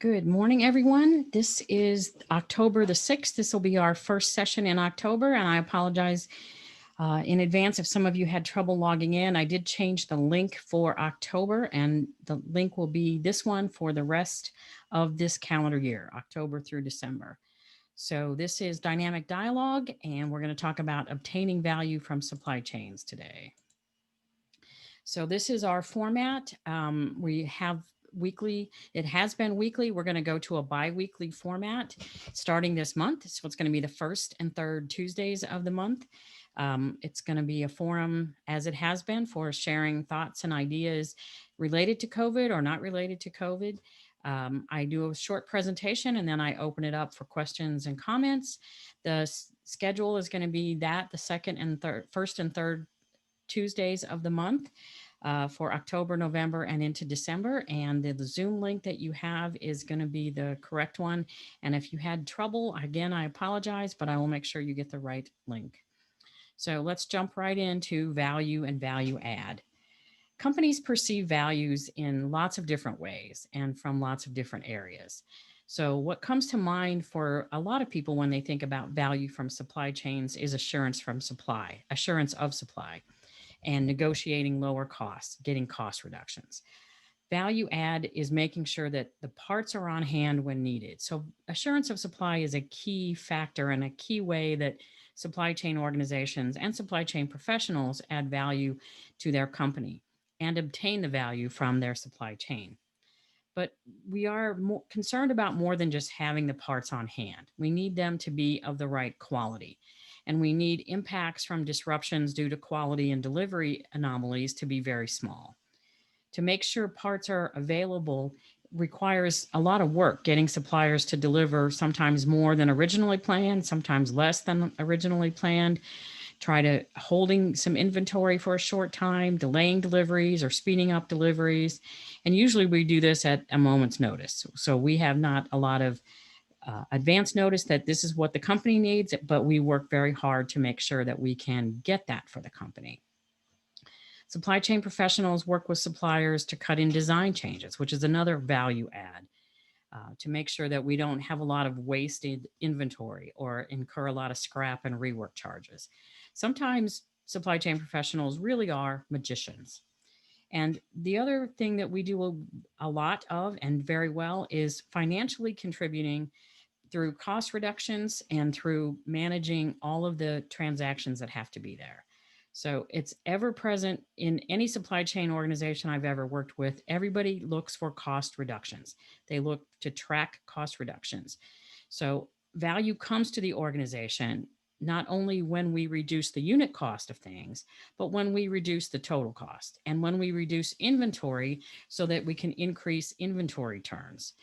Good morning, everyone. This is October the 6th. This will be our first session in October, and I apologize in advance if some of you had trouble logging in. I did change the link for October, and the link will be this one for the rest of this calendar year, October through December. So this is Dynamic Dialog, and we're going to talk about obtaining value from supply chains today. So this is our format. We have weekly, it has been weekly. We're going to go to a bi-weekly format starting this month. So it's going to be the first and third Tuesdays of the month. It's going to be a forum, as it has been, for sharing thoughts and ideas related to COVID or not related to COVID. I do a short presentation and then I open it up for questions and comments. The schedule is going to be that the first and third Tuesdays of the month for October, November, and into December. And the Zoom link that you have is going to be the correct one. And if you had trouble, again, I apologize, but I will make sure you get the right link. So let's jump right into value and value add. Companies perceive values in lots of different ways and from lots of different areas. So what comes to mind for a lot of people when they think about value from supply chains is assurance of supply, and negotiating lower costs, getting cost reductions. Value add is making sure that the parts are on hand when needed. So assurance of supply is a key factor and a key way that supply chain organizations and supply chain professionals add value to their company and obtain the value from their supply chain. But we are concerned about more than just having the parts on hand. We need them to be of the right quality. And we need impacts from disruptions due to quality and delivery anomalies to be very small. To make sure parts are available requires a lot of work, getting suppliers to deliver sometimes more than originally planned, sometimes less than originally planned, try to holding some inventory for a short time, delaying deliveries or speeding up deliveries. And usually we do this at a moment's notice. So we have not a lot of advance notice that this is what the company needs, but we work very hard to make sure that we can get that for the company. Supply chain professionals work with suppliers to cut in design changes, which is another value add. To make sure that we don't have a lot of wasted inventory or incur a lot of scrap and rework charges. Sometimes supply chain professionals really are magicians. And the other thing that we do a lot of and very well is financially contributing through cost reductions and through managing all of the transactions that have to be there. So it's ever present in any supply chain organization I've ever worked with. Everybody looks for cost reductions. They look to track cost reductions. So value comes to the organization not only when we reduce the unit cost of things, but when we reduce the total cost and when we reduce inventory so that we can increase inventory turns.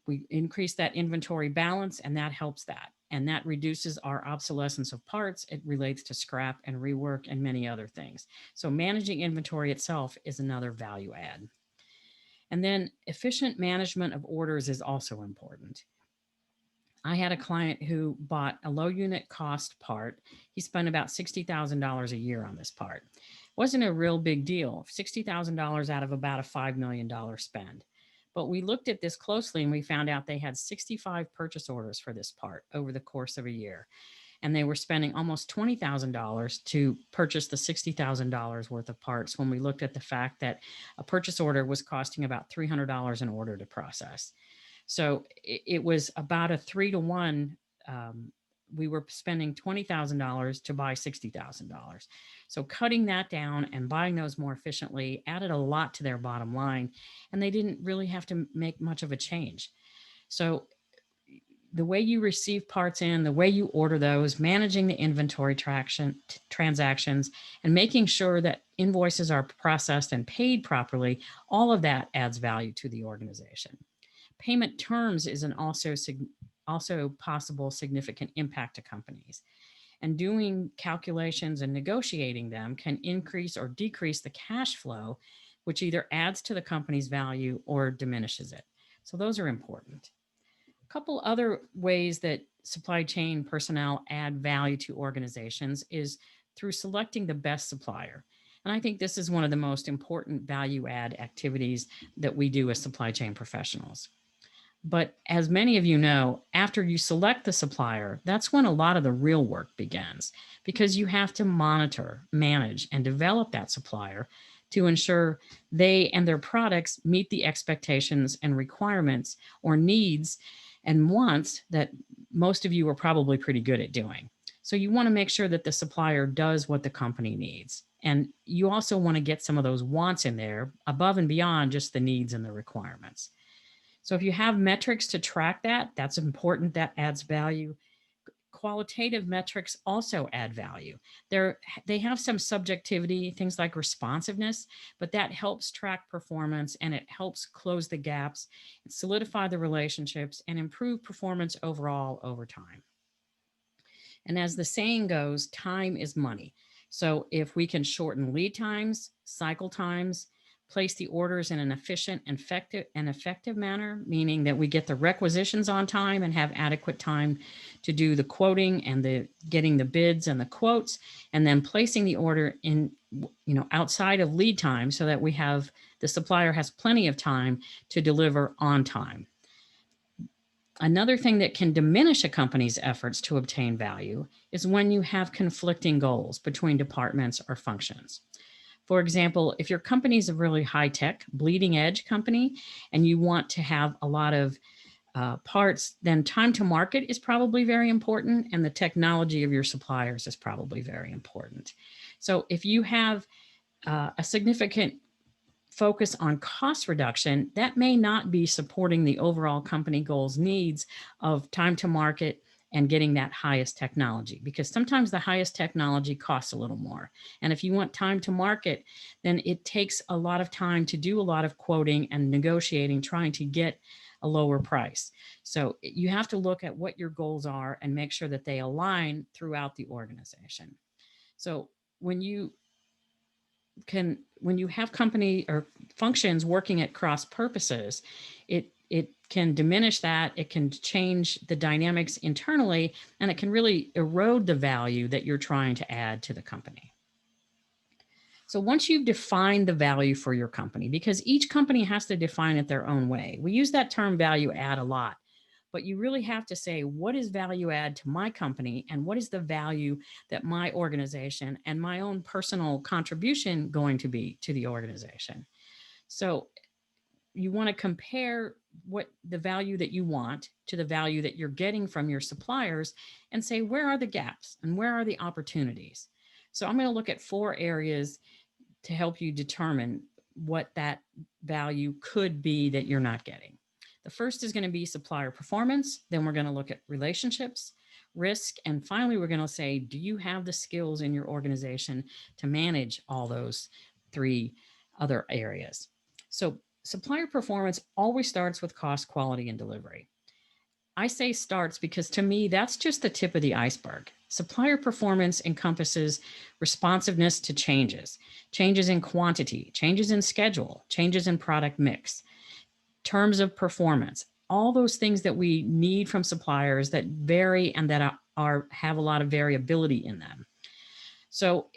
We increase that inventory balance and that helps that. And that reduces our obsolescence of parts. It relates to scrap and rework and many other things. So managing inventory itself is another value add. And then efficient management of orders is also important. I had a client who bought a low unit cost part. He spent about $60,000 a year on this part. It wasn't a real big deal, $60,000 out of about a $5 million spend. But we looked at this closely and we found out they had 65 purchase orders for this part over the course of a year. And they were spending almost $20,000 to purchase the $60,000 worth of parts when we looked at the fact that a purchase order was costing about $300 in order to process. So it was about a 3-to-1. We were spending $20,000 to buy $60,000. So cutting that down and buying those more efficiently added a lot to their bottom line, and they didn't really have to make much of a change. So the way you receive parts in, the way you order those, managing the inventory transactions, and making sure that invoices are processed and paid properly, all of that adds value to the organization. Payment terms is an also possible significant impact to companies. And doing calculations and negotiating them can increase or decrease the cash flow, which either adds to the company's value or diminishes it. So those are important. A couple other ways that supply chain personnel add value to organizations is through selecting the best supplier. And I think this is one of the most important value add activities that we do as supply chain professionals. But as many of you know, after you select the supplier, that's when a lot of the real work begins, because you have to monitor, manage, and develop that supplier to ensure they and their products meet the expectations and requirements or needs and wants that most of you are probably pretty good at doing. So you want to make sure that the supplier does what the company needs. And you also want to get some of those wants in there above and beyond just the needs and the requirements. So if you have metrics to track that, that's important. That adds value. Qualitative metrics also add value. They have some subjectivity, things like responsiveness, but that helps track performance and it helps close the gaps, solidify the relationships, and improve performance overall over time. And as the saying goes, time is money. So if we can shorten lead times, cycle times, place the orders in an efficient and effective manner, meaning that we get the requisitions on time and have adequate time to do the quoting and the getting the bids and the quotes, and then placing the order in, outside of lead time so that the supplier has plenty of time to deliver on time. Another thing that can diminish a company's efforts to obtain value is when you have conflicting goals between departments or functions. For example, if your company is a really high-tech, bleeding edge company, and you want to have a lot of parts, then time to market is probably very important, and the technology of your suppliers is probably very important. So if you have a significant focus on cost reduction, that may not be supporting the overall company goals needs of time to market and getting that highest technology, because sometimes the highest technology costs a little more. And if you want time to market, then it takes a lot of time to do a lot of quoting and negotiating, trying to get a lower price. So you have to look at what your goals are and make sure that they align throughout the organization. So when you have company or functions working at cross purposes, it can diminish that, it can change the dynamics internally, and it can really erode the value that you're trying to add to the company. So once you've defined the value for your company, because each company has to define it their own way. We use that term value add a lot, but you really have to say, what is value add to my company, and what is the value that my organization and my own personal contribution going to be to the organization? So you want to compare what the value that you want to the value that you're getting from your suppliers and say, where are the gaps and where are the opportunities? So I'm going to look at 4 areas to help you determine what that value could be that you're not getting. The first is going to be supplier performance. Then we're going to look at relationships, risk, and finally, we're going to say, do you have the skills in your organization to manage all those 3 other areas? So supplier performance always starts with cost, quality, and delivery. I say starts because to me, that's just the tip of the iceberg. Supplier performance encompasses responsiveness to changes, changes in quantity, changes in schedule, changes in product mix, terms of performance, all those things that we need from suppliers that vary and that have a lot of variability in them. So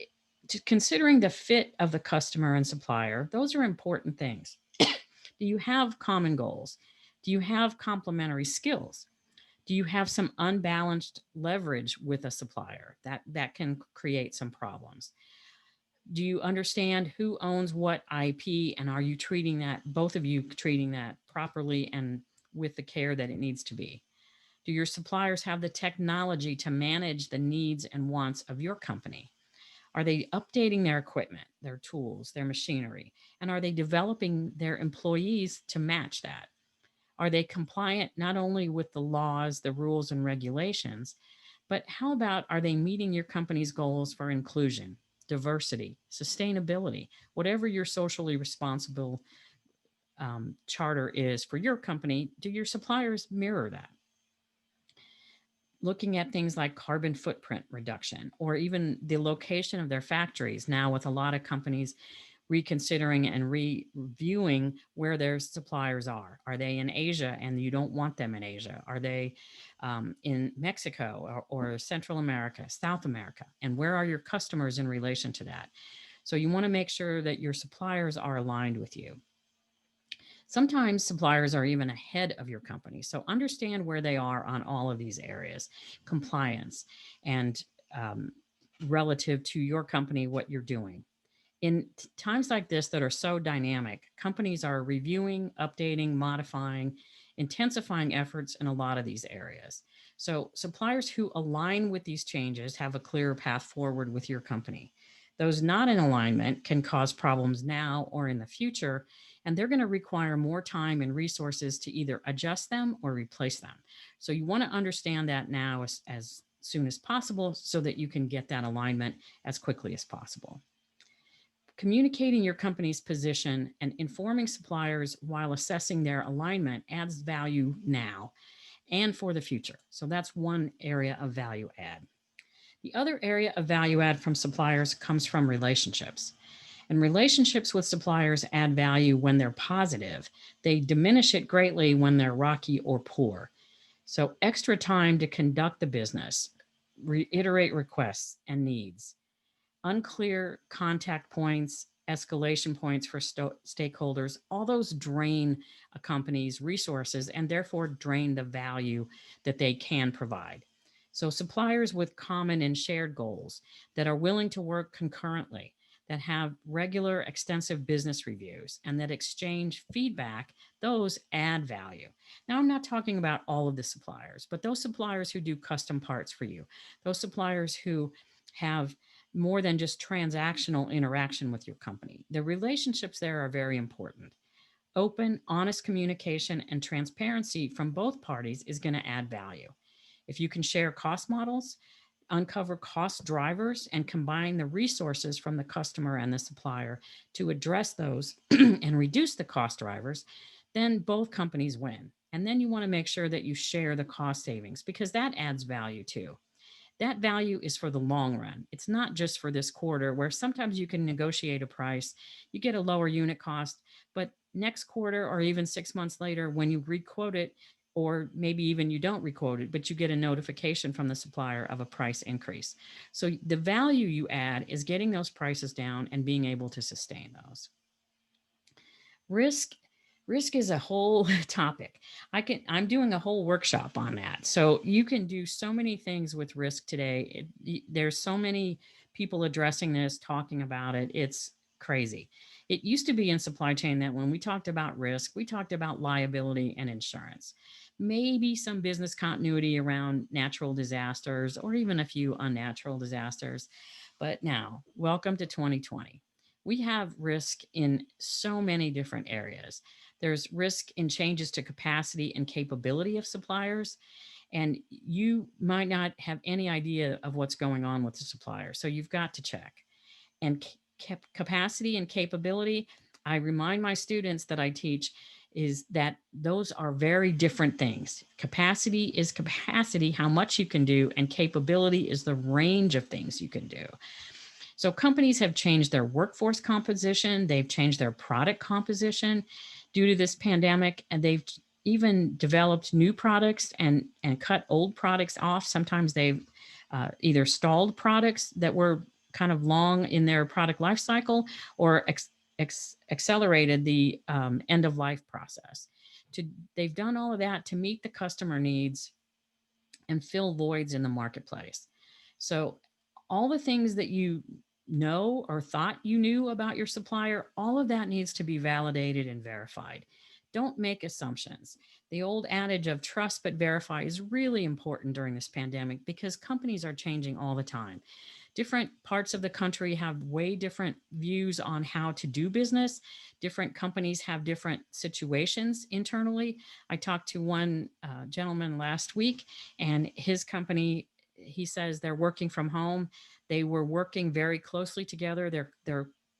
considering the fit of the customer and supplier, those are important things. Do you have common goals? Do you have complementary skills? Do you have some unbalanced leverage with a supplier? That can create some problems. Do you understand who owns what IP, and are you treating that, both of you treating that properly and with the care that it needs to be? Do your suppliers have the technology to manage the needs and wants of your company? Are they updating their equipment, their tools, their machinery? And are they developing their employees to match that? Are they compliant not only with the laws, the rules, and regulations, but how about, are they meeting your company's goals for inclusion, diversity, sustainability, whatever your socially responsible charter is for your company? Do your suppliers mirror that? Looking at things like carbon footprint reduction, or even the location of their factories. Now, with a lot of companies reconsidering and reviewing where their suppliers are. Are they in Asia and you don't want them in Asia? Are they in Mexico or Central America, South America? And where are your customers in relation to that? So you want to make sure that your suppliers are aligned with you. Sometimes suppliers are even ahead of your company. So understand where they are on all of these areas, compliance and um, relative to your company, what you're doing. In times like this that are so dynamic, companies are reviewing, updating, modifying, intensifying efforts in a lot of these areas. So, suppliers who align with these changes have a clearer path forward with your company. Those not in alignment can cause problems now or in the future, and they're going to require more time and resources to either adjust them or replace them. So, you want to understand that now as soon as possible so that you can get that alignment as quickly as possible. Communicating your company's position and informing suppliers while assessing their alignment adds value now and for the future. So that's one area of value add. The other area of value add from suppliers comes from relationships. And relationships with suppliers add value when they're positive. They diminish it greatly when they're rocky or poor. So extra time to conduct the business, reiterate requests and needs, unclear contact points, escalation points for stakeholders, all those drain a company's resources and therefore drain the value that they can provide. So, suppliers with common and shared goals that are willing to work concurrently, that have regular, extensive business reviews, and that exchange feedback, those add value. Now, I'm not talking about all of the suppliers, but those suppliers who do custom parts for you, those suppliers who have more than just transactional interaction with your company. The relationships there are very important. Open, honest communication and transparency from both parties is going to add value. If you can share cost models, uncover cost drivers, and combine the resources from the customer and the supplier to address those and reduce the cost drivers, then both companies win. And then you want to make sure that you share the cost savings because that adds value too. That value is for the long run. It's not just for this quarter where sometimes you can negotiate a price, you get a lower unit cost, but next quarter or even 6 months later, when you requote it, or maybe even you don't requote it, but you get a notification from the supplier of a price increase. So the value you add is getting those prices down and being able to sustain those. Risk risk is a whole topic. I'm doing a whole workshop on that. So you can do so many things with risk today. There's so many people addressing this, talking about it. It's crazy. It used to be in supply chain that when we talked about risk, we talked about liability and insurance. Maybe some business continuity around natural disasters or even a few unnatural disasters. But now, welcome to 2020. We have risk in so many different areas. There's risk in changes to capacity and capability of suppliers, and you might not have any idea of what's going on with the supplier. So you've got to check. And capacity and capability, I remind my students that I teach is that those are very different things. Capacity is capacity, how much you can do, and capability is the range of things you can do. So companies have changed their workforce composition, they've changed their product composition due to this pandemic, and they've even developed new products and cut old products off. Sometimes they've either stalled products that were kind of long in their product life cycle or accelerated the end of life process. They've done all of that to meet the customer needs and fill voids in the marketplace. So all the things that you know or thought you knew about your supplier, all of that needs to be validated and verified. Don't make assumptions. The old adage of trust but verify is really important during this pandemic because companies are changing all the time. Different parts of the country have way different views on how to do business. Different companies have different situations internally. I talked to one gentleman last week, and his company, he says they're working from home. They were working very closely together.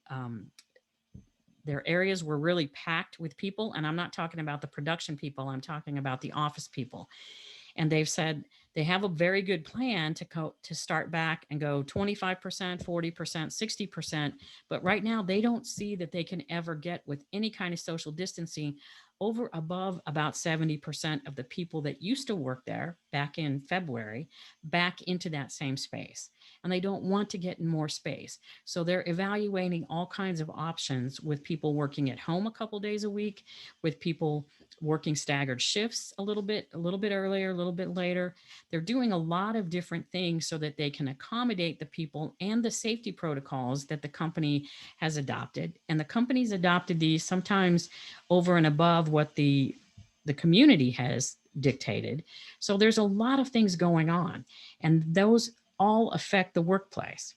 Um, their areas were really packed with people, and I'm not talking about the production people. I'm talking about the office people. And they've said they have a very good plan to start back and go 25%, 40%, 60%. But right now, they don't see that they can ever get with any kind of social distancing over above about 70% of the people that used to work there back in February back into that same space. And they don't want to get in more space. So they're evaluating all kinds of options with people working at home a couple days a week, with people working staggered shifts a little bit earlier, a little bit later. They're doing a lot of different things so that they can accommodate the people and the safety protocols that the company has adopted. And the company's adopted these sometimes over and above what the community has dictated. So there's a lot of things going on, and those all affect the workplace.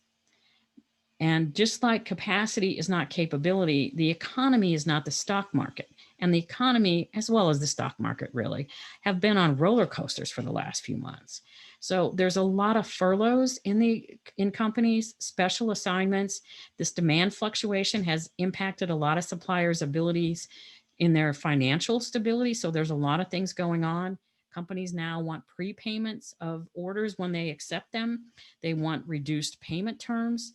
And just like capacity is not capability, the economy is not the stock market. And the economy, as well as the stock market, really, have been on roller coasters for the last few months. So there's a lot of furloughs in companies, special assignments. This demand fluctuation has impacted a lot of suppliers' abilities in their financial stability. So there's a lot of things going on. Companies now want prepayments of orders when they accept them. They want reduced payment terms.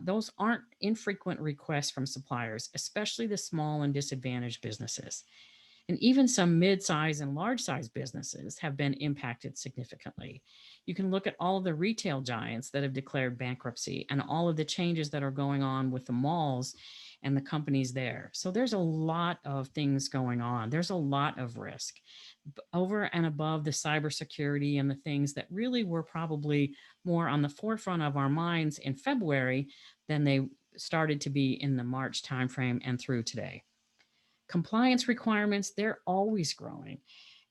Those aren't infrequent requests from suppliers, especially the small and disadvantaged businesses. And even some mid-size and large-size businesses have been impacted significantly. You can look at all of the retail giants that have declared bankruptcy and all of the changes that are going on with the malls and the companies there. So there's a lot of things going on. There's a lot of risk over and above the cybersecurity and the things that really were probably more on the forefront of our minds in February than they started to be in the March timeframe and through today. Compliance requirements, they're always growing.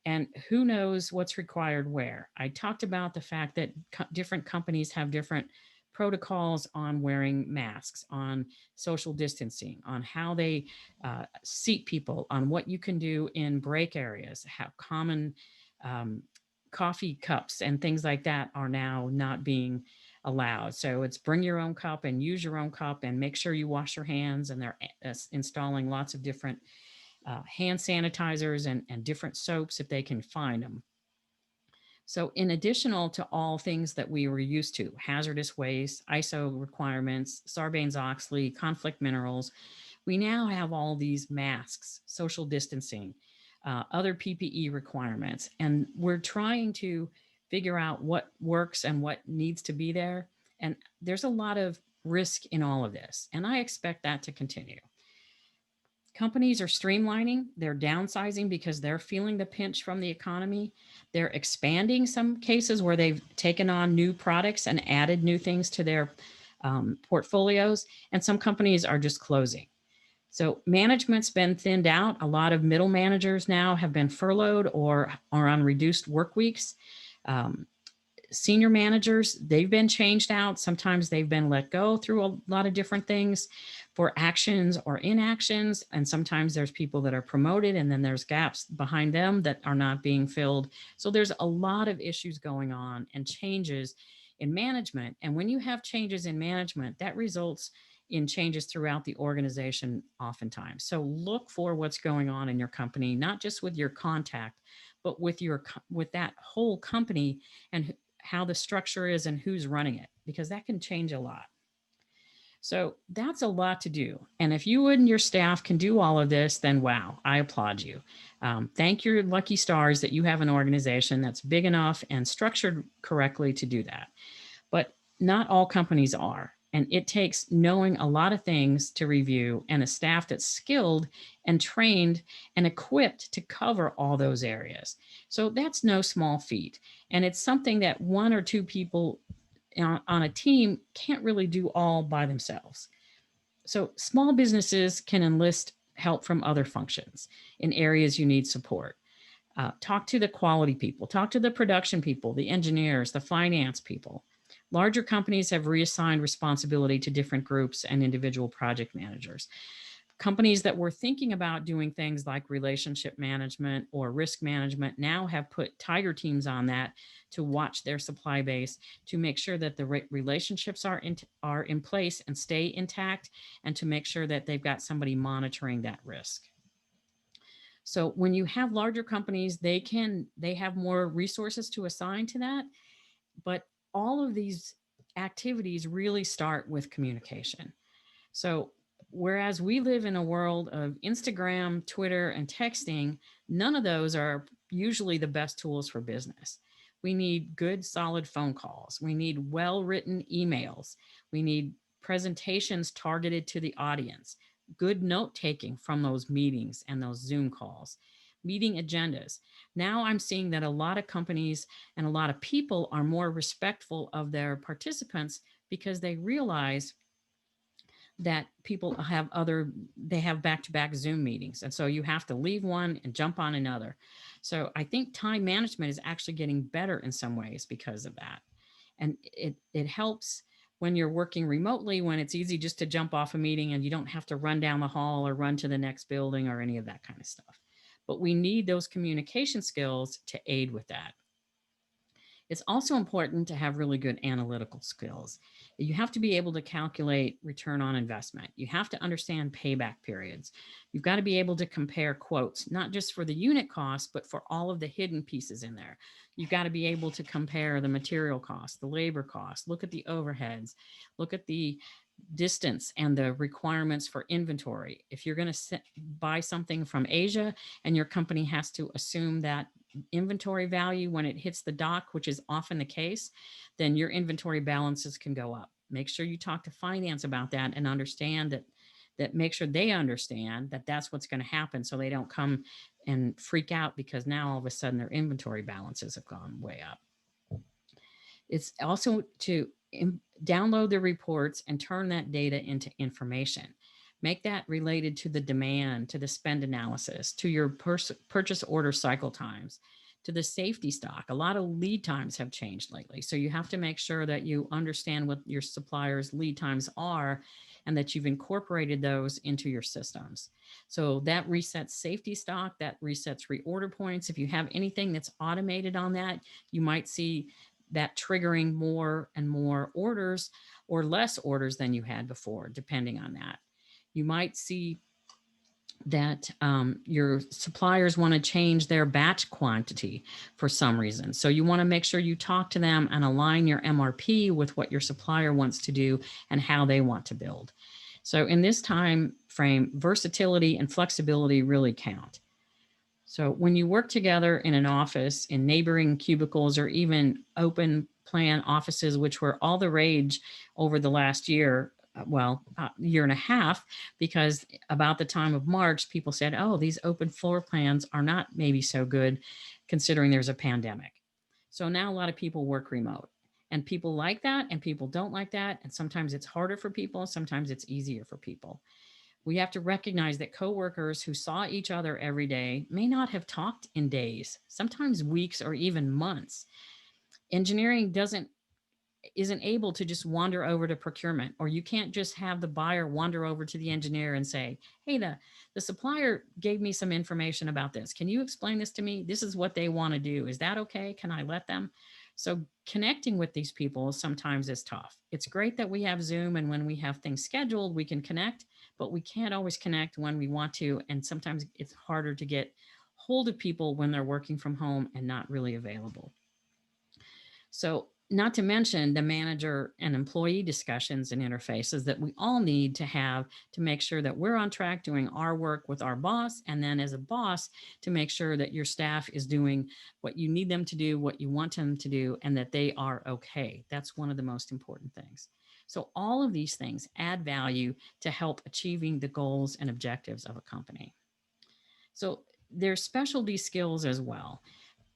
And who knows what's required where. I talked about the fact that different companies have different protocols on wearing masks, on social distancing, on how they seat people, on what you can do in break areas, how common um, coffee cups and things like that are now not being allowed. So it's bring your own cup and use your own cup and make sure you wash your hands. And they're installing lots of different hand sanitizers and different soaps if they can find them. So in additional to all things that we were used to, hazardous waste, ISO requirements, Sarbanes-Oxley, conflict minerals, we now have all these masks, social distancing, other PPE requirements, and we're trying to figure out what works and what needs to be there. And there's a lot of risk in all of this, and I expect that to continue. Companies are streamlining, they're downsizing because they're feeling the pinch from the economy. They're expanding some cases where they've taken on new products and added new things to their portfolios. And some companies are just closing. So management's been thinned out. A lot of middle managers now have been furloughed or are on reduced work weeks. Um, Senior managers, they've been changed out. Sometimes they've been let go through a lot of different things for actions or inactions. And sometimes there's people that are promoted and then there's gaps behind them that are not being filled. So there's a lot of issues going on and changes in management. And when you have changes in management, that results in changes throughout the organization oftentimes. So look for what's going on in your company, not just with your contact, but with that whole company and how the structure is and who's running it, because that can change a lot. So that's a lot to do. And if you and your staff can do all of this, then wow, I applaud you. Thank your lucky stars that you have an organization that's big enough and structured correctly to do that. But not all companies are. And it takes knowing a lot of things to review and a staff that's skilled and trained and equipped to cover all those areas. So that's no small feat. And it's something that one or two people on a team can't really do all by themselves. So small businesses can enlist help from other functions in areas you need support. Talk to the quality people, talk to the production people, the engineers, the finance people. Larger companies have reassigned responsibility to different groups and individual project managers. Companies that were thinking about doing things like relationship management or risk management now have put tiger teams on that to watch their supply base to make sure that the relationships are in place and stay intact, and to make sure that they've got somebody monitoring that risk. So when you have larger companies, they have more resources to assign to that. But all of these activities really start with communication. So Whereas we live in a world of Instagram, Twitter, and texting, none of those are usually the best tools for business. We need good, solid phone calls. We need well written emails. We need presentations targeted to the audience, good note taking from those meetings and those Zoom calls, meeting agendas. Now I'm seeing that a lot of companies and a lot of people are more respectful of their participants because they realize that people have they have back-to-back Zoom meetings, and so you have to leave one and jump on another. So I think time management is actually getting better in some ways because of that. And it helps when you're working remotely, when it's easy just to jump off a meeting and you don't have to run down the hall or run to the next building or any of that kind of stuff. But we need those communication skills to aid with that. It's also important to have really good analytical skills. You have to be able to calculate return on investment. You have to understand payback periods. You've got to be able to compare quotes, not just for the unit cost, but for all of the hidden pieces in there. You've got to be able to compare the material cost, the labor cost, look at the overheads, look at the distance and the requirements for inventory. If you're going to buy something from Asia and your company has to assume that inventory value when it hits the dock, which is often the case, then your inventory balances can go up. Make sure you talk to finance about that and understand that make sure they understand that that's what's going to happen, so they don't come and freak out because now all of a sudden their inventory balances have gone way up. It's also to download the reports and turn that data into information. Make that related to the demand, to the spend analysis, to your purchase order cycle times, to the safety stock. A lot of lead times have changed lately. So you have to make sure that you understand what your suppliers' lead times are and that you've incorporated those into your systems. So that resets safety stock, that resets reorder points. If you have anything that's automated on that, you might see that triggering more and more orders or less orders than you had before, depending on that. You might see that your suppliers want to change their batch quantity for some reason. So you want to make sure you talk to them and align your MRP with what your supplier wants to do and how they want to build. So in this time frame, versatility and flexibility really count. So when you work together in an office, in neighboring cubicles, or even open plan offices, which were all the rage over the last year, year and a half, because about the time of March, people said, oh, these open floor plans are not maybe so good considering there's a pandemic. So now a lot of people work remote, and people like that and people don't like that. And sometimes it's harder for people. Sometimes it's easier for people. We have to recognize that coworkers who saw each other every day may not have talked in days, sometimes weeks or even months. Engineering isn't able to just wander over to procurement, or you can't just have the buyer wander over to the engineer and say, hey, the supplier gave me some information about this. Can you explain this to me? This is what they want to do. Is that okay? Can I let them? So connecting with these people sometimes is tough. It's great that we have Zoom, and when we have things scheduled, we can connect, but we can't always connect when we want to. And sometimes it's harder to get hold of people when they're working from home and not really available. So not to mention the manager and employee discussions and interfaces that we all need to have to make sure that we're on track doing our work with our boss. And then as a boss, to make sure that your staff is doing what you need them to do, what you want them to do, and that they are okay. That's one of the most important things. So all of these things add value to help achieving the goals and objectives of a company. So there's specialty skills as well.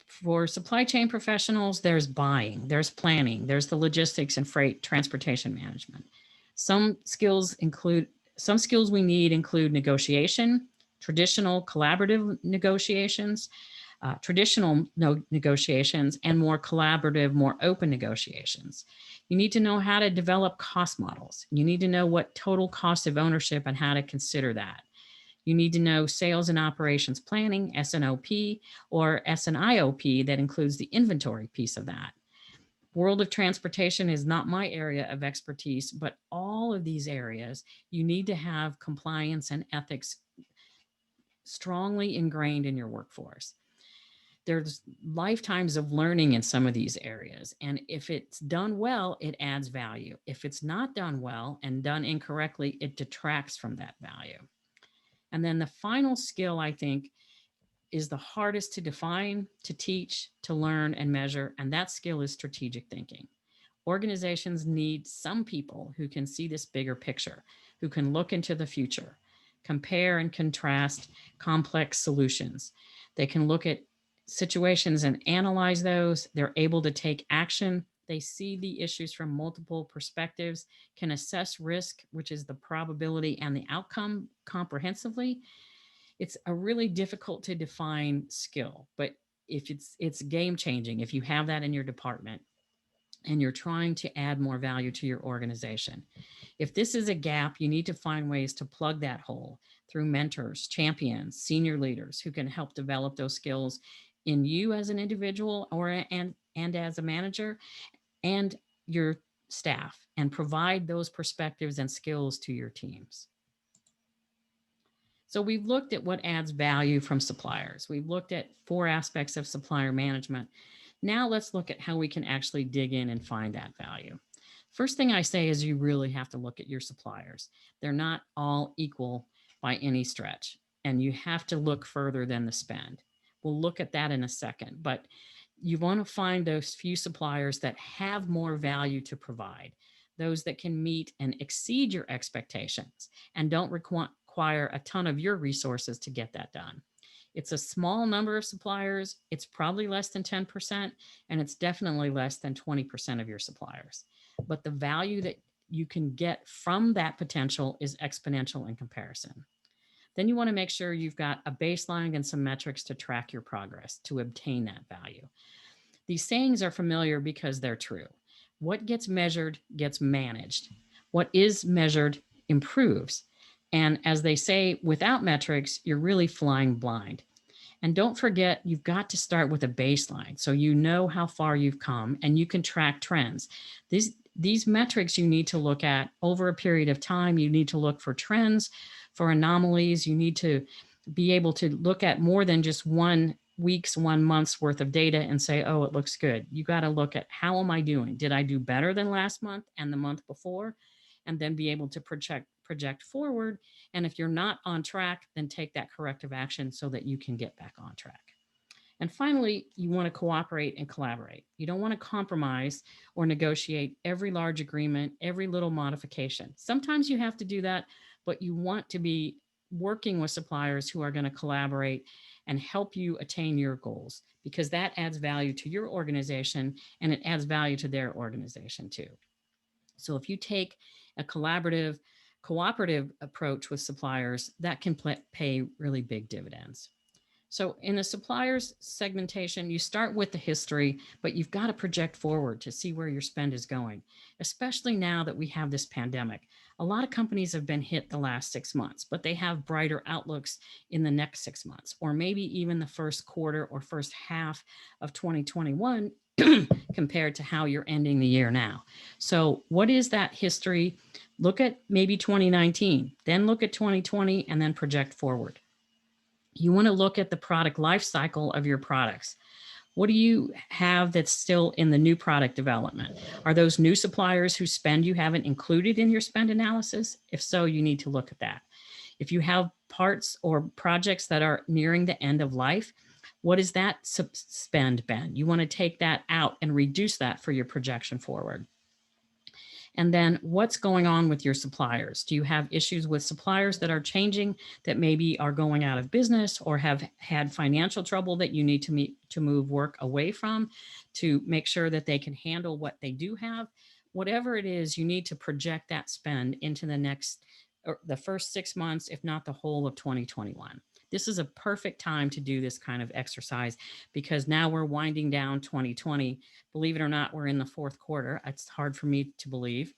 For supply chain professionals, there's buying, there's planning, there's the logistics and freight transportation management. Some skills we need include negotiation, traditional collaborative negotiations, negotiations, and more collaborative, more open negotiations. You need to know how to develop cost models. You need to know what total cost of ownership and how to consider that. You need to know sales and operations planning, S&OP, or S&IOP that includes the inventory piece of that. World of transportation is not my area of expertise, but all of these areas, you need to have compliance and ethics strongly ingrained in your workforce. there's lifetimes of learning in some of these areas. And if it's done well, it adds value. If it's not done well and done incorrectly, it detracts from that value. And then the final skill, I think, is the hardest to define, to teach, to learn, and measure. And that skill is strategic thinking. Organizations need some people who can see this bigger picture, who can look into the future, compare and contrast complex solutions. They can look at situations and analyze those. They're able to take action. They see the issues from multiple perspectives, can assess risk, which is the probability and the outcome comprehensively. It's a really difficult to define skill, but if it's game changing if you have that in your department and you're trying to add more value to your organization. If this is a gap, you need to find ways to plug that hole through mentors, champions, senior leaders who can help develop those skills in you as an individual and as a manager and your staff, and provide those perspectives and skills to your teams. So we've looked at what adds value from suppliers. We've looked at 4 aspects of supplier management. Now let's look at how we can actually dig in and find that value. First thing I say is you really have to look at your suppliers. They're not all equal by any stretch, and you have to look further than the spend. We'll look at that in a second, but you want to find those few suppliers that have more value to provide, those that can meet and exceed your expectations and don't require a ton of your resources to get that done. It's a small number of suppliers. It's probably less than 10%, and it's definitely less than 20% of your suppliers. But the value that you can get from that potential is exponential in comparison. Then you want to make sure you've got a baseline and some metrics to track your progress to obtain that value. These sayings are familiar because they're true. What gets measured gets managed. What is measured improves. And as they say, without metrics, you're really flying blind. And don't forget, you've got to start with a baseline so you know how far you've come and you can track trends. These metrics you need to look at over a period of time. You need to look for trends, for anomalies. You need to be able to look at more than just 1 week's, 1 month's worth of data and say, oh, it looks good. You got to look at how am I doing? Did I do better than last month and the month before? And then be able to project forward. And if you're not on track, then take that corrective action so that you can get back on track. And finally, you want to cooperate and collaborate. You don't want to compromise or negotiate every large agreement, every little modification. Sometimes you have to do that, but you want to be working with suppliers who are going to collaborate and help you attain your goals, because that adds value to your organization and it adds value to their organization too. So if you take a collaborative, cooperative approach with suppliers, that can pay really big dividends. So in the suppliers segmentation, you start with the history, but you've got to project forward to see where your spend is going, especially now that we have this pandemic. A lot of companies have been hit the last 6 months, but they have brighter outlooks in the next 6 months, or maybe even the first quarter or first half of 2021 compared to how you're ending the year now. So what is that history? Look at maybe 2019, then look at 2020, and then project forward. You want to look at the product life cycle of your products. What do you have that's still in the new product development? Are those new suppliers whose spend you haven't included in your spend analysis? If so, you need to look at that. If you have parts or projects that are nearing the end of life, what is that spend been? You want to take that out and reduce that for your projection forward. And then what's going on with your suppliers? Do you have issues with suppliers that are changing, that maybe are going out of business or have had financial trouble that you need to move work away from to make sure that they can handle what they do have? Whatever it is, you need to project that spend into the next, or the first 6 months, if not the whole of 2021. This is a perfect time to do this kind of exercise because now we're winding down 2020. Believe it or not, we're in the 4th quarter. It's hard for me to believe,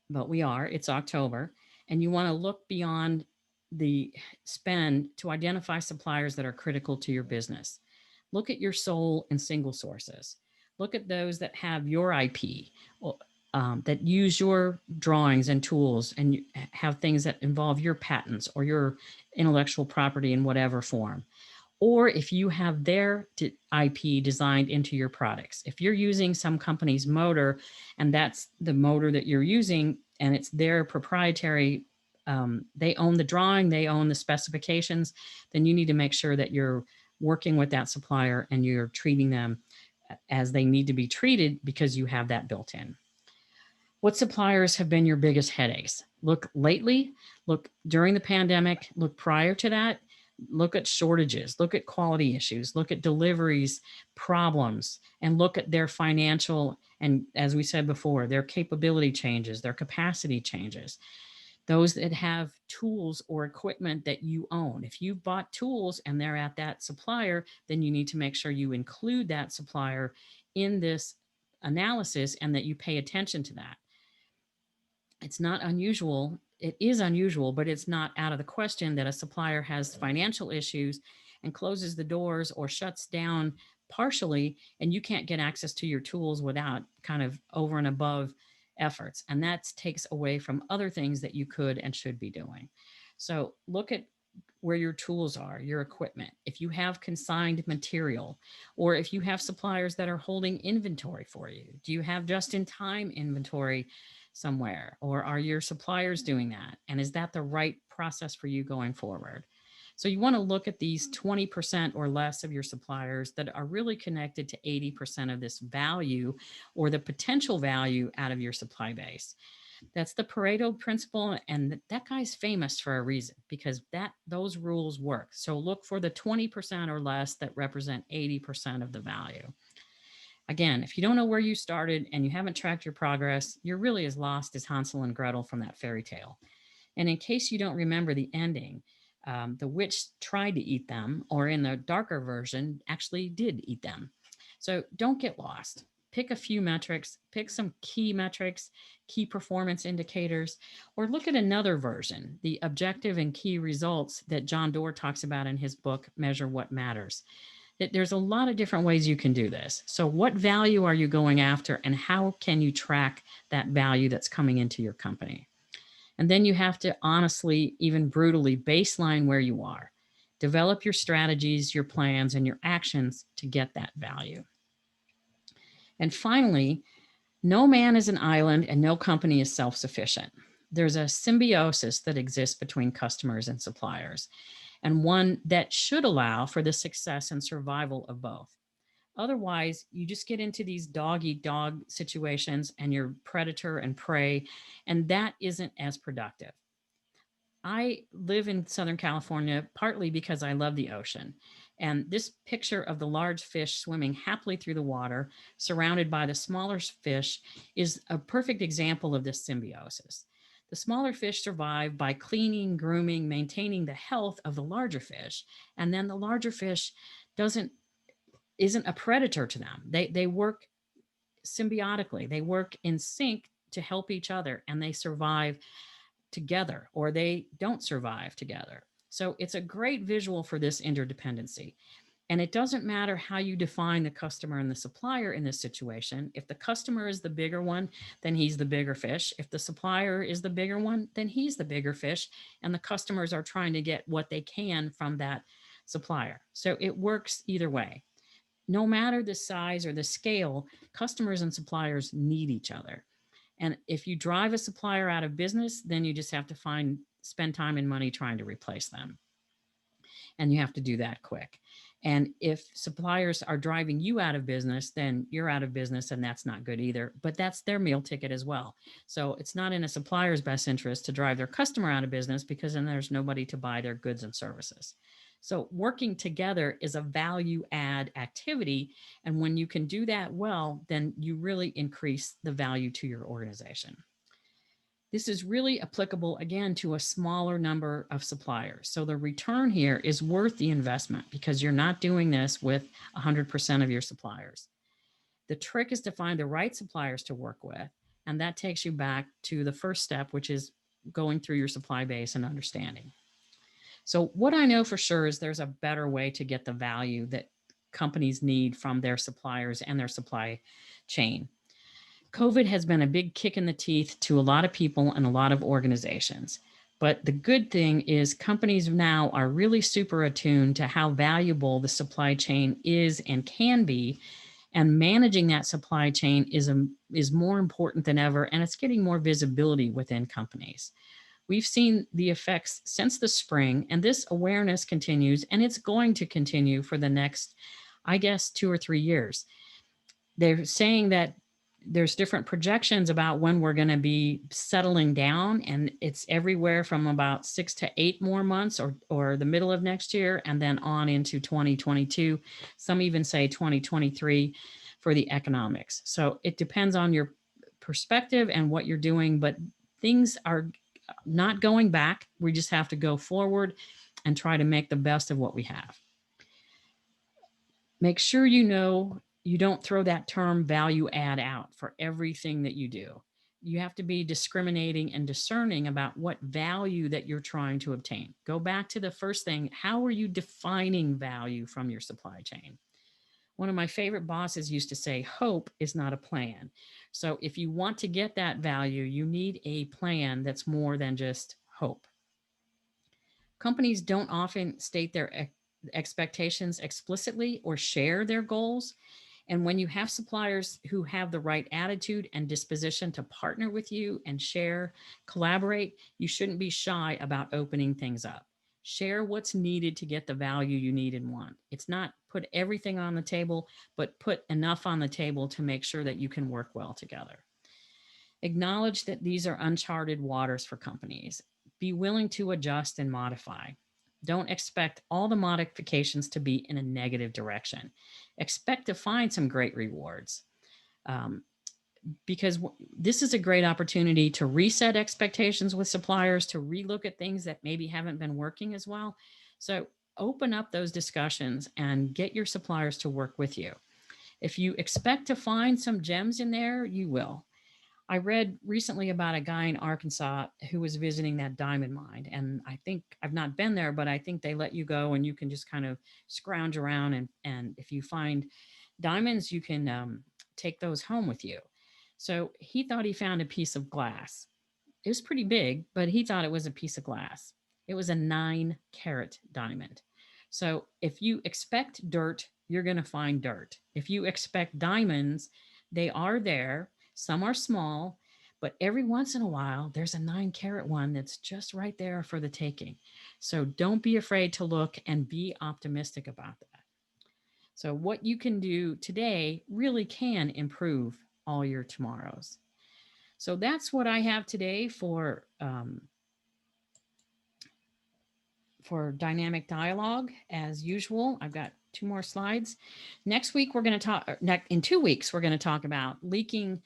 but we are. It's October. And you want to look beyond the spend to identify suppliers that are critical to your business. Look at your sole and single sources. Look at those that have your IP, that use your drawings and tools and have things that involve your patents or your intellectual property in whatever form. or if you have their IP designed into your products. If you're using some company's motor and that's the motor that you're using and it's their proprietary, they own the drawing, they own the specifications, then you need to make sure that you're working with that supplier and you're treating them as they need to be treated because you have that built in. What suppliers have been your biggest headaches? Look lately, look during the pandemic, look prior to that, look at shortages, look at quality issues, look at deliveries, problems, and look at their financial and, as we said before, their capability changes, their capacity changes. Those that have tools or equipment that you own. If you've bought tools and they're at that supplier, then you need to make sure you include that supplier in this analysis and that you pay attention to that. It's not unusual. It is unusual, but it's not out of the question that a supplier has financial issues and closes the doors or shuts down partially, and you can't get access to your tools without kind of over and above efforts. And that takes away from other things that you could and should be doing. So look at where your tools are, your equipment. If you have consigned material, or if you have suppliers that are holding inventory for you, do you have just-in-time inventory somewhere, or are your suppliers doing that? And is that the right process for you going forward? So you want to look at these 20% or less of your suppliers that are really connected to 80% of this value or the potential value out of your supply base. That's the Pareto principle, and that guy's famous for a reason because those rules work. So look for the 20% or less that represent 80% of the value. Again, if you don't know where you started and you haven't tracked your progress, you're really as lost as Hansel and Gretel from that fairy tale. And in case you don't remember the ending, the witch tried to eat them, or in the darker version, actually did eat them. So don't get lost. Pick a few metrics, pick some key metrics, key performance indicators, or look at another version, the objective and key results that John Doerr talks about in his book, Measure What Matters. There's a lot of different ways you can do this. So what value are you going after, and how can you track that value that's coming into your company? And then you have to honestly, even brutally, baseline where you are. Develop your strategies, your plans, and your actions to get that value. And finally, no man is an island and no company is self-sufficient. There's a symbiosis that exists between customers and suppliers, and one that should allow for the success and survival of both. Otherwise, you just get into these dog-eat-dog situations and you're predator and prey, and that isn't as productive. I live in Southern California partly because I love the ocean. And this picture of the large fish swimming happily through the water, surrounded by the smaller fish, is a perfect example of this symbiosis. The smaller fish survive by cleaning, grooming, maintaining the health of the larger fish. And then the larger fish isn't a predator to them. They work symbiotically. They work in sync to help each other, and they survive together, or they don't survive together. So it's a great visual for this interdependency. And it doesn't matter how you define the customer and the supplier in this situation. If the customer is the bigger one, then he's the bigger fish. If the supplier is the bigger one, then he's the bigger fish. And the customers are trying to get what they can from that supplier. So it works either way. No matter the size or the scale, customers and suppliers need each other. And if you drive a supplier out of business, then you just have to spend time and money trying to replace them. And you have to do that quick. And if suppliers are driving you out of business, then you're out of business, and that's not good either. But that's their meal ticket as well. So it's not in a supplier's best interest to drive their customer out of business, because then there's nobody to buy their goods and services. So working together is a value add activity. And when you can do that well, then you really increase the value to your organization. This is really applicable, again, to a smaller number of suppliers. So the return here is worth the investment because you're not doing this with 100% of your suppliers. The trick is to find the right suppliers to work with. And that takes you back to the first step, which is going through your supply base and understanding. So what I know for sure is there's a better way to get the value that companies need from their suppliers and their supply chain. COVID has been a big kick in the teeth to a lot of people and a lot of organizations. But the good thing is companies now are really super attuned to how valuable the supply chain is and can be. And managing that supply chain is more important than ever, and it's getting more visibility within companies. We've seen the effects since the spring, and this awareness continues, and it's going to continue for the next, I guess, 2 or 3 years. They're saying that there's different projections about when we're going to be settling down, and it's everywhere from about 6 to 8 more months or the middle of next year and then on into 2022. Some even say 2023 for the economics. So it depends on your perspective and what you're doing, but things are not going back. We just have to go forward and try to make the best of what we have. Make sure you know you don't throw that term value add out for everything that you do. You have to be discriminating and discerning about what value that you're trying to obtain. Go back to the first thing. How are you defining value from your supply chain? One of my favorite bosses used to say, hope is not a plan. So if you want to get that value, you need a plan that's more than just hope. Companies don't often state their expectations explicitly or share their goals. And when you have suppliers who have the right attitude and disposition to partner with you and share, collaborate, you shouldn't be shy about opening things up. Share what's needed to get the value you need and want. It's not put everything on the table, but put enough on the table to make sure that you can work well together. Acknowledge that these are uncharted waters for companies. Be willing to adjust and modify. Don't expect all the modifications to be in a negative direction. Expect to find some great rewards. Because this is a great opportunity to reset expectations with suppliers, to relook at things that maybe haven't been working as well. So open up those discussions and get your suppliers to work with you. If you expect to find some gems in there, you will. I read recently about a guy in Arkansas who was visiting that diamond mine. And I think I've not been there, but I think they let you go and you can just kind of scrounge around. And if you find diamonds, you can take those home with you. So he thought he found a piece of glass. It was pretty big, but he thought it was a piece of glass. It was a 9-carat diamond. So if you expect dirt, you're going to find dirt. If you expect diamonds, they are there. Some are small, but every once in a while, there's a 9-carat one that's just right there for the taking. So don't be afraid to look and be optimistic about that. So what you can do today really can improve all your tomorrows. So that's what I have today for Dynamic Dialog. As usual, I've got 2 more slides. Next week, we're going to talk, in 2 weeks, we're going to talk about leaking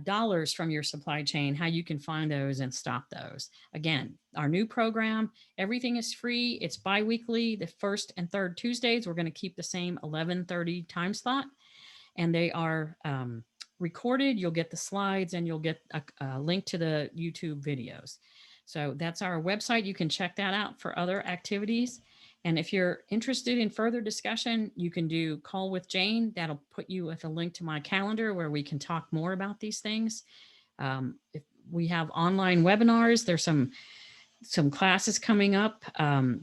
dollars from your supply chain, how you can find those and stop those. Again, our new program, everything is free. It's bi-weekly, the first and third Tuesdays. We're going to keep the same 11:30 time slot, and they are recorded. You'll get the slides and you'll get a link to the YouTube videos. So that's our website. You can check that out for other activities. And if you're interested in further discussion, you can do Call with Jane. That'll put you with a link to my calendar where we can talk more about these things. If we have online webinars, there's some classes coming up.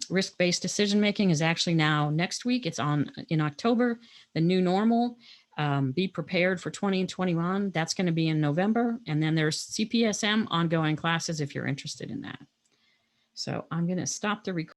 Risk-based decision making is actually now next week. It's on in October. The new normal. Be prepared for 20 and 21. That's going to be in November. And then there's CPSM ongoing classes if you're interested in that. So I'm going to stop the recording.